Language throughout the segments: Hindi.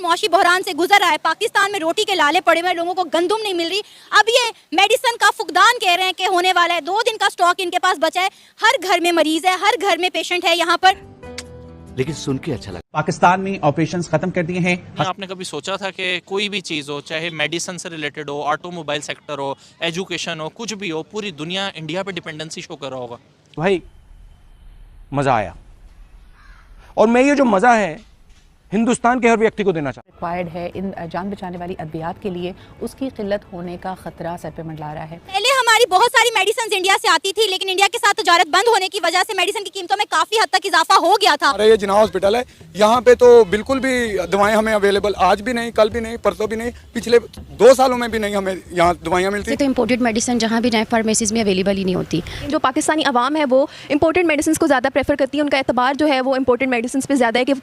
मौशी बहरान से गुजर रहा है। पाकिस्तान में रोटी के लाले पड़े हुए, लोगों को गंदुम नहीं मिल रही। अब ये मेडिसिन का फुकदान कह रहे हैं कि होने वाला है। 2 दिन का स्टॉक इनके पास बचा है। हर घर में मरीज है, हर घर में पेशेंट है यहाँ पर। लेकिन सुन के अच्छा लगा। पाकिस्तान में ऑपरेशंस खत्म कर दिए हैं। आपने कभी सोचा था कि कोई भी चीज़ हो, चाहे मेडिसिन से रिलेटेड हो, ऑटोमोबाइल सेक्टर हो, एजुकेशन हो, कुछ भी हो, पूरी दुनिया इंडिया पे डिपेंडेंसी शो कर रहा होगा? भाई मज़ा आया, और मैं ये जो मज़ा है हिंदुस्तान के हर व्यक्ति को देना चाहता हूं। रिक्वायर्ड है इन जान बचाने वाली अद्वियात के लिए, उसकी किल्लत होने का खतरा सर पे मंडरा रहा है। पहले हमारी बहुत सारी मेडिसिन इंडिया से आती थी, लेकिन इंडिया के साथ तजारत बंद होने की वजह से मेडिसिन की कीमतों में काफी हद तक इजाफा हो गया था। अरे ये जिन्ना हॉस्पिटल है, यहाँ पे तो बिल्कुल भी दवाएं हमें अवेलेबल आज भी नहीं, कल भी नहीं, परसों भी नहीं, पिछले 2 सालों में भी नहीं हमें यहाँ दवाइयाँ मिलती। तो इम्पोर्टेड मेडिसिन जहाँ भी जाए फार्मेसीज में अवेलेबल ही नहीं होती। जो पाकिस्तानी अवाम है वो इम्पोर्टेड मेडिसिन को ज़्यादा प्रेफर करती है। उनका एतबार जो है वो इम्पोर्टेड मेडिसिन पे ज़्यादा है कि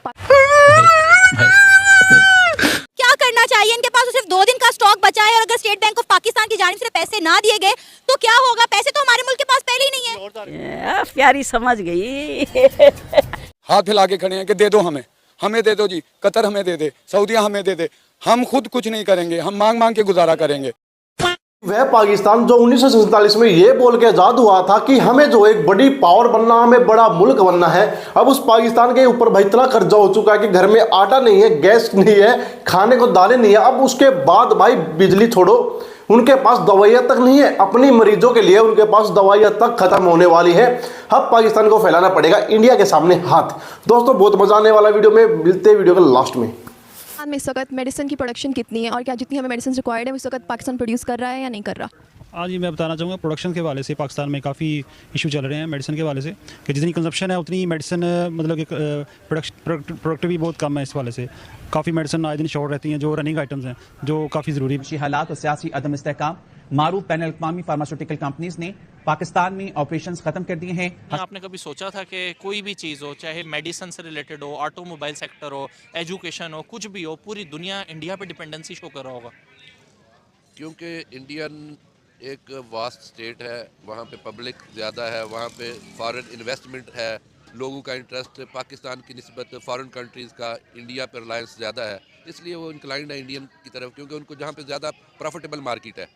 क्या करना चाहिए इनके पास? सिर्फ 2 दिन का स्टॉक बचा है, और अगर स्टेट बैंक ऑफ पाकिस्तान की जानिब से पैसे ना दिए गए तो क्या होगा? पैसे तो हमारे मुल्क के पास पहले ही नहीं है। प्यारी समझ गई। हाथ फैला के खड़े हैं कि दे दो, हमें दे दो जी, कतर हमें दे दे, सऊदिया हमें दे दे, हम खुद कुछ नहीं करेंगे, हम मांग मांग के गुजारा करेंगे। वह पाकिस्तान जो 1947 में ये बोल के आजाद हुआ था कि हमें जो एक बड़ी पावर बनना, हमें बड़ा मुल्क बनना है, अब उस पाकिस्तान के ऊपर भाई इतना कर्जा हो चुका है कि घर में आटा नहीं है, गैस नहीं है, खाने को दालें नहीं है। अब उसके बाद भाई बिजली छोड़ो, उनके पास दवाइयाँ तक नहीं है अपनी मरीजों के लिए, उनके पास दवाइयाँ तक खत्म होने वाली है। अब पाकिस्तान को फैलाना पड़ेगा इंडिया के सामने हाथ। दोस्तों बहुत मजा आने वाला वीडियो में, मिलते हैं वीडियो के लास्ट में। में इस वक्त मेडिसिन की प्रोडक्शन कितनी है और क्या जितनी हमें मेडिसिन रिक्वायर्ड है इस वक्त पाकिस्तान प्रोड्यूस कर रहा है या नहीं कर रहा? हाँ जी, मैं बताना चाहूँगा प्रोडक्शन के हवाले से पाकिस्तान में काफ़ी इशू चल रहे हैं मेडिसिन के हवाले से, कि जितनी कंजप्शन है उतनी मेडिसिन मतलब कि प्रोडक्ट भी बहुत कम है। इस हवाले से काफ़ी मेडिसिन आए दिन शॉर्ट रहती हैं, जो रनिंग आइटम्स हैं, जो काफ़ी ज़रूरी है। हालात और सियासी अदम इस्तेहकाम, मारूफ बैन अल-अक़वामी फार्मास्यूटिकल कंपनीज ने पाकिस्तान में ऑपरेशंस खत्म कर दिए हैं। आपने कभी सोचा था कि कोई भी चीज़ हो, चाहे मेडिसिन से रिलेटेड हो, ऑटोमोबाइल सेक्टर हो, एजुकेशन हो, कुछ भी हो, पूरी दुनिया इंडिया पे डिपेंडेंसी शो कर रहा होगा? क्योंकि इंडियन एक वास्ट स्टेट है, वहाँ पे पब्लिक ज़्यादा है, वहाँ पे फॉरेन इन्वेस्टमेंट है, लोगों का इंटरेस्ट पाकिस्तान की निस्बत फॉरेन कंट्रीज़ का इंडिया पर रिलायंस ज़्यादा है, इसलिए वो इंक्लाइंड है इंडियन की तरफ, क्योंकि उनको जहाँ पे ज़्यादा प्रॉफिटेबल मार्केट है।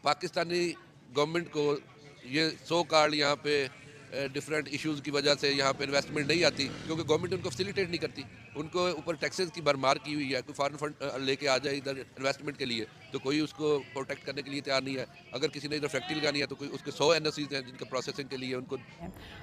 पाकिस्तानी गवर्नमेंट को ये सो कॉल्ड यहाँ पे डिफरेंट इश्यूज़ की वजह से यहाँ पे इन्वेस्टमेंट नहीं आती, क्योंकि गवर्नमेंट उनको फैसिलिटेट नहीं करती, उनको ऊपर टैक्सेस की भरमार की हुई है। कोई फॉरेन फंड लेके आ जाए इधर इन्वेस्टमेंट के लिए तो कोई उसको प्रोटेक्ट करने के लिए तैयार नहीं है। अगर किसी ने इधर फैक्ट्री लगानी है तो कोई उसके 100 NOCs हैं जिनके प्रोसेसिंग के लिए उनको।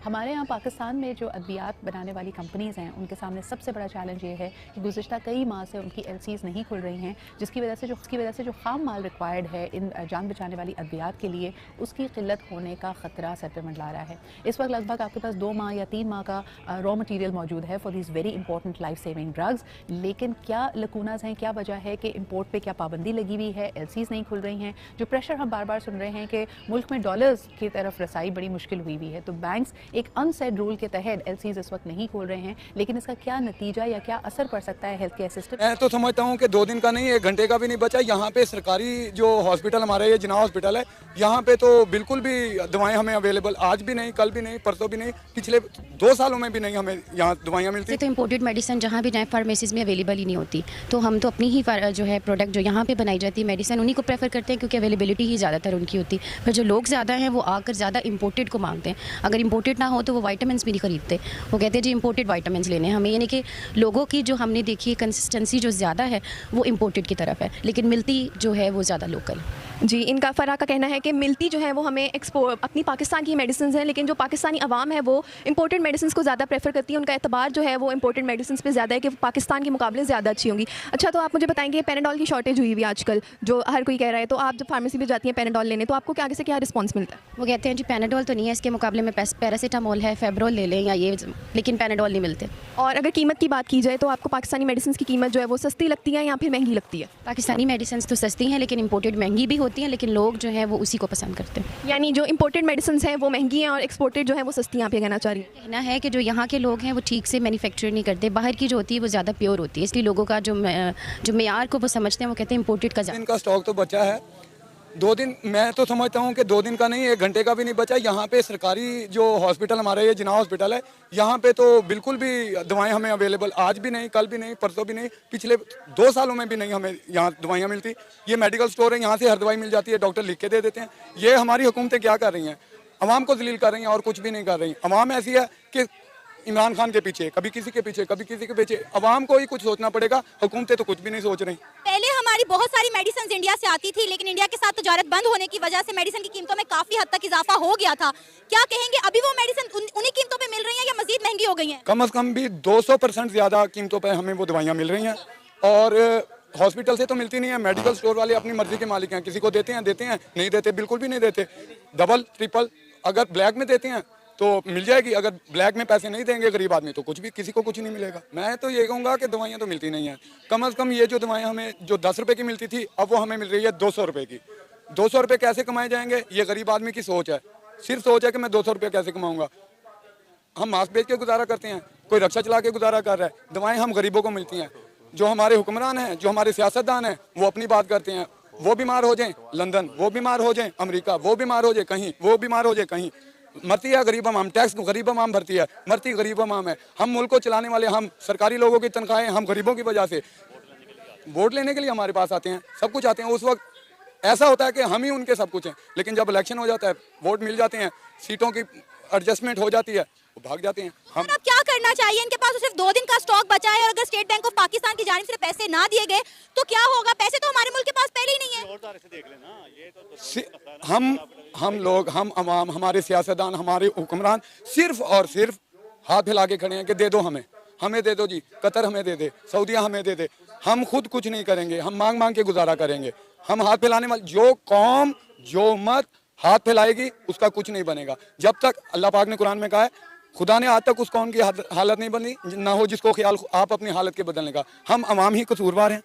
हमारे यहाँ पाकिस्तान में जो अद्वियात बनाने वाली कंपनीज़ हैं उनके सामने सबसे बड़ा चैलेंज ये है कि गुज़िश्ता कई माह से उनकी LCs नहीं खुल रही हैं, जिसकी वजह से जो खाम माल रिक्वायर्ड है इन जान बचाने वाली अद्वियात के लिए, उसकी किल्लत होने का खतरा सर पे मंडरा रहा है। इस वक्त लगभग आपके पास 2 माह या 3 माह का रॉ मटेरियल मौजूद है for this very important life saving drugs, लेकिन क्या लकूनाज हैं, क्या वजह है कि इंपोर्ट पे क्या पाबंदी लगी हुई है, LCs नहीं खुल रही हैं, जो प्रेशर हम बार बार सुन रहे हैं कि मुल्क में डॉलर्स की तरफ रसाई बड़ी मुश्किल हुई हुई है। तो बैंक्स एक अनसेड रूल के तहत LCs इस वक्त नहीं खोल रहे हैं, लेकिन इसका क्या नतीजा या क्या असर पड़ सकता है हेल्थ केयर सिस्टम? मैं तो समझता हूँ कि 2 दिन का नहीं, 1 घंटे का भी नहीं बचा। यहाँ पे सरकारी जो हॉस्पिटल हमारे ये जिन्ना हॉस्पिटल है, यहाँ पे तो बिल्कुल भी दवाएं हमें अवेलेबल आज भी नहीं, कल भी नहीं, परसों भी नहीं, पिछले 2 सालों में भी नहीं हमें यहाँ दवाइयाँ मिलती। तो इम्पोर्टेड मेडिसिन जहाँ भी जाए फार्मेसीज में अवेलेबल ही नहीं होती, तो हम तो अपनी ही जो है प्रोडक्ट जो यहाँ पे बनाई जाती है मेडिसिन उन्हीं को प्रेफर करते हैं, क्योंकि अवेलेबिलिटी ही ज़्यादातर उनकी होती है। पर जो लोग ज़्यादा हैं वो आकर ज़्यादा इंपोर्टेड को मांगते हैं। अगर इंपोर्टेड ना हो तो वो वाइटामिन भी नहीं खरीदते, वो कहते हैं जी इंपोर्टेड वाइटामिन लेने हमें, यानी कि लोगों की जो हमने देखी है कंसिस्टेंसी जो ज़्यादा है वो इंपोर्टेड की तरफ है, लेकिन मिलती जो है वो ज़्यादा लोकल। जी, इनका फ़रा का कहना है कि मिलती जो है वो हमें एक्सपोर्ट अपनी पाकिस्तान की मेडिसिन हैं, लेकिन जो पाकिस्तानी अवाम है वो इंपोर्टेड मेडिसिन को ज़्यादा प्रेफर करती है। उनका एतबार जो है वो इंपोर्टेड मेडिसिन पे ज़्यादा है कि पाकिस्तान के मुकाबले ज़्यादा अच्छी होंगी। अच्छा, तो आप मुझे बताएंगे पैराडोल की शॉर्टेज हुई हुई आजकल, जो हर कोई कह रहा है, तो आप जब फार्मेसी पे जाती हैं पैराडोल लेने तो आपको क्या आगे से क्या रिस्पॉन्स मिलता है? वो कहते हैं जी पैराडोल तो नहीं है, इसके मुकाबले में पैरासीटामोल है, फेब्रोल ले लें या ये, लेकिन पैराडोल नहीं मिलते। और अगर कीमत की बात की जाए तो आपको पाकिस्तानी मेडिसिन की कीमत जो है वो सस्ती लगती है या फिर महंगी लगती है? पाकिस्तानी मेडिसिन तो सस्ती हैं, लेकिन इंपोर्टेड महंगी भी होती हैं, लेकिन लोग जो है वो उसी को पसंद करते हैं। यानी जो इंपोर्टेड मेडिसिन हैं वो महंगी हैं और एक्सपोर्टेड जो है वो सस्ती, यहाँ पे कहना चाह रही है? कहना है कि जो यहाँ के लोग हैं वो ठीक से मैन्युफैक्चर नहीं करते, बाहर की जो होती है वो ज़्यादा प्योर होती है, इसलिए लोगों का जो मेयार को वो समझते हैं, वो कहते हैं इंपोर्टेड का ज़्यादा। इनका स्टॉक तो बचा है, 2 दिन मैं तो समझता हूँ कि 2 दिन का नहीं, 1 घंटे का भी नहीं बचा। यहाँ पे सरकारी जो हॉस्पिटल हमारे ये जिना हॉस्पिटल है, यहाँ पे तो बिल्कुल भी दवाएं हमें अवेलेबल आज भी नहीं, कल भी नहीं, परसों भी नहीं, पिछले 2 सालों में भी नहीं हमें यहाँ दवाइयाँ मिलती। ये मेडिकल स्टोर है, यहाँ से हर दवाई मिल जाती है, डॉक्टर लिख के दे देते हैं। ये हमारी हुकूमतें क्या कर रही हैं? अवाम को जलील कर रही हैं और कुछ भी नहीं कर रही। अवाम ऐसी है कि इमरान खान के पीछे, कभी किसी के पीछे, कभी किसी के पीछे। अवाम को ही कुछ सोचना पड़ेगा, हुकूमतें तो कुछ भी नहीं सोच रही। पहले हमारी बहुत सारी मेडिसिन इंडिया से आती थी, लेकिन इंडिया के साथ तजारत बंद होने की वजह से मेडिसिन की कीमतों में काफी हद तक इजाफा हो गया था। क्या कहेंगे, अभी वो मेडिसिन उन्हीं कीमतों पे मिल रही है या मजीद महंगी हो गई है? कम से कम भी 200% ज्यादा कीमतों पर हमें वो दवाइयाँ मिल रही हैं और हॉस्पिटल से तो मिलती नहीं है। मेडिकल स्टोर वाले अपनी मर्जी के मालिक हैं, किसी को देते हैं, नहीं देते, बिल्कुल भी नहीं देते। डबल ट्रिपल अगर ब्लैक में देते हैं तो मिल जाएगी, अगर ब्लैक में पैसे नहीं देंगे गरीब आदमी तो कुछ भी, किसी को कुछ नहीं मिलेगा। मैं तो ये कहूँगा कि दवाइयाँ तो मिलती नहीं हैं। कम से कम ये जो दवाइयाँ हमें जो 10 रुपए की मिलती थी, अब वो हमें मिल रही है 200 रुपए की। 200 रुपये कैसे कमाए जाएंगे, ये गरीब आदमी की सोच है। सिर्फ सोच है कि मैं 200 रुपये कैसे कमाऊँगा। हम मास्क बेच के गुजारा करते हैं, कोई रक्षा चला के गुजारा कर रहा है। दवाएँ हम गरीबों को मिलती हैं। जो हमारे हुक्मरान हैं, जो हमारे सियासतदान हैं, वो अपनी बात करते हैं। वो बीमार हो जाएं लंदन, वो बीमार हो जाएं अमेरिका, वो बीमार हो जाए कहीं, वो बीमार हो जाए कहीं। मरती है गरीब अवाम, टैक्स गरीब अवाम भरती है, मरती गरीब अवाम है। हम मुल्क को चलाने वाले, हम सरकारी लोगों की तनख्वाहें हम गरीबों की वजह से वोट लेने के लिए हमारे पास आते हैं, सब कुछ आते हैं। उस वक्त ऐसा होता है कि हम ही उनके सब कुछ हैं, लेकिन जब इलेक्शन हो जाता है, वोट मिल जाते हैं, सीटों की एडजस्टमेंट हो जाती है, वो भाग जाते हैं। हम अब क्या करना चाहिए? इनके पास सिर्फ 2 दिन का स्टॉक बचा है और अगर स्टेट बैंक ऑफ पाकिस्तान की जानिब से पैसे ना दिए गए तो क्या होगा? पैसे तो हमारे मुल्क के पास पहले ही नहीं है। हम लोग, हम अवाम, हमारे सियासतदान, हमारे हुक्मरान सिर्फ और सिर्फ हाथ फैला के खड़े हैं कि दे दो, हमें दे दो जी, कतर हमें दे दे, सऊदिया हमें दे दे। हम खुद कुछ नहीं करेंगे, हम मांग मांग के गुजारा करेंगे। हम हाथ फैलाने वाले, जो कौम, जो उम्मत हाथ फैलाएगी उसका कुछ नहीं बनेगा। जब तक अल्लाह पाक ने कुरान में कहा है, खुदा ने आज तक उस कौम की हालत नहीं बनी ना हो जिसको ख्याल आप अपनी हालत के बदलने का। हम अवाम ही कसूरवार हैं,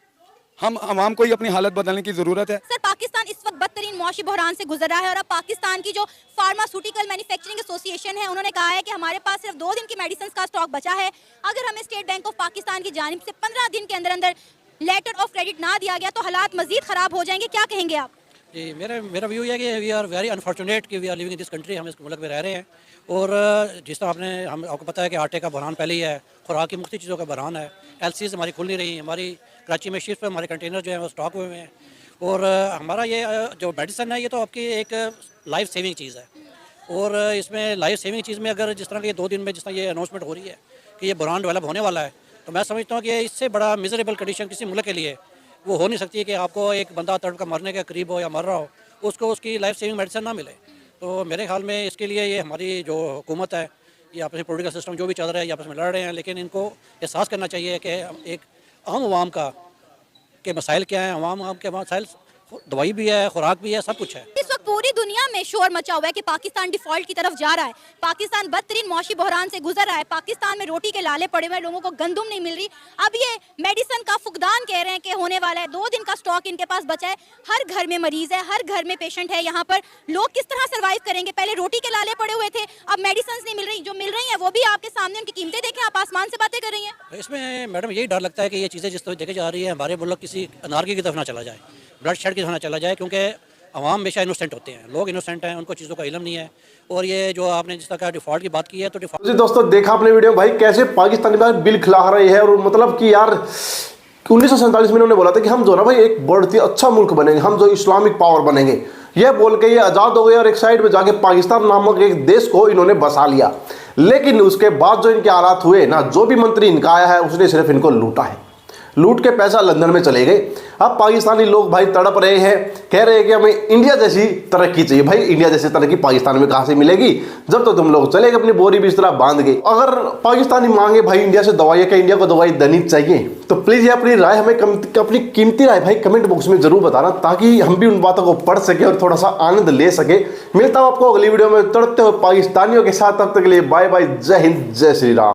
हम अवाम को ही अपनी हालत बदलने की जरूरत है। सर, पाकिस्तान इस वक्त बदतरीन मौशी बहरान से गुजर रहा है और अब पाकिस्तान की जो फार्मास्यूटिकल मैन्युफैक्चरिंग एसोसिएशन है, उन्होंने कहा है कि हमारे पास सिर्फ 2 दिन की मेडिसिन का स्टॉक बचा है। अगर हमें स्टेट बैंक ऑफ पाकिस्तान की जानिब से 15 दिन के अंदर अंदर लेटर ऑफ क्रेडिट ना दिया गया तो हालात मजीद खराब हो जाएंगे। क्या कहेंगे आप? जी, मेरा व्यू है कि वी आर वेरी अनफॉर्चुनेट कि we are living in this country. हम इस मुल्क में रह रहे हैं और जिस तरह आपको पता है कि आटे का बहरान पहले ही है, खुराक की मुख्तलिफ चीज़ों का बहरान है, एलसीज हमारी खुल नहीं रही। हमारी कराची में शिफ्ट पर हमारे कंटेनर जो है वो स्टॉक हुए हैं और हमारा ये जो मेडिसिन है ये तो आपकी एक लाइफ सेविंग चीज़ है और इसमें लाइफ सेविंग चीज़ में अगर जिस तरह के 2 दिन में जिस तरह ये अनाउंसमेंट हो रही है कि ये बहरान डेवलप होने वाला है, तो मैं समझता हूँ कि इससे बड़ा मिजरेबल कंडीशन किसी मुल्क के लिए वो हो नहीं सकती कि आपको एक बंदा तड़प का मरने के करीब हो या मर रहा हो, उसको उसकी लाइफ सेविंग मेडिसिन ना मिले। तो मेरे ख्याल में इसके लिए ये हमारी जो हुकूमत है, ये आपस में पॉलिटिकल सिस्टम जो भी चल रहा है, ये आपस में लड़ रहे हैं, लेकिन इनको एहसास करना चाहिए कि एक आम आवाम के मसाइल क्या हैं। आवाम के मसाइल दवाई भी है, खुराक भी है, सब कुछ है। इस वक्त पूरी दुनिया में शोर मचा हुआ है कि पाकिस्तान डिफॉल्ट की तरफ जा रहा है, पाकिस्तान बदतरीन मौशी बहरान से गुजर रहा है, पाकिस्तान में रोटी के लाले पड़े हुए हैं, लोगों को गंदुम नहीं मिल रही। अब ये मेडिसिन का फुकदान कह रहे हैं कि होने वाला है। 2 दिन का स्टॉक इनके पास बचा है। हर घर में मरीज है, हर घर में पेशेंट है। यहाँ पर लोग किस तरह सर्वाइव करेंगे? पहले रोटी के लाले पड़े हुए थे, अब मेडिसिन नहीं मिल रही। जो मिल रही है वो भी आपके सामने, उनकी कीमतें देखें, आप आसमान से बातें कर रही हैं। इसमें मैडम यही डर लगता है कि ये चीज़ें जिस तरह देखी जा रही है, हमारे मुल्क किसी अनारकी की तरफ ना चला जाए, ब्लड शेड की तरफ ना चला जाए, क्योंकि अवाम हमेशा इनोसेंट होते हैं, लोग इनोसेंट हैं, उनको चीज़ों का इल्म नहीं है। और ये जो आपने जिस तरह डिफॉल्ट की बात की है, तो डिफॉल्ट जी दोस्तों, देखा आपने वीडियो भाई कैसे पाकिस्तानी भाई बिल खिला रहे हैं और मतलब कि यार 1947 में इन्होंने बोला था कि हम जो ना भाई एक बहुत ही अच्छा मुल्क बनेंगे, हम जो इस्लामिक पावर बनेंगे, यह बोल के ये आज़ाद हो गए और एक साइड में जाके पाकिस्तान नामक एक देश को इन्होंने बसा लिया। लेकिन उसके बाद जो इनके हालात हुए ना, जो भी मंत्री इनका आया है उसने सिर्फ इनको लूटा है, लूट के पैसा लंदन में चले गए। अब पाकिस्तानी लोग भाई तड़प रहे हैं, कह रहे हैं कि हमें इंडिया जैसी तरक्की चाहिए। भाई इंडिया जैसी तरक्की पाकिस्तान में कहाँ से मिलेगी जब तो तुम लोग चले गए अपनी बोरी बिस्तरा बांध के। अगर पाकिस्तानी मांगे भाई इंडिया से दवाई, क्या इंडिया को दवाई देनी चाहिए, तो प्लीज ये अपनी राय हमें अपनी कीमती राय भाई कमेंट बॉक्स में जरूर बताना, ताकि हम भी उन बातों को पढ़ सके और थोड़ा सा आनंद ले सके। मिलता हूँ आपको अगली वीडियो में तड़पते हुए पाकिस्तानियों के साथ, तब तक के लिए बाय बाय, जय हिंद, जय श्री राम।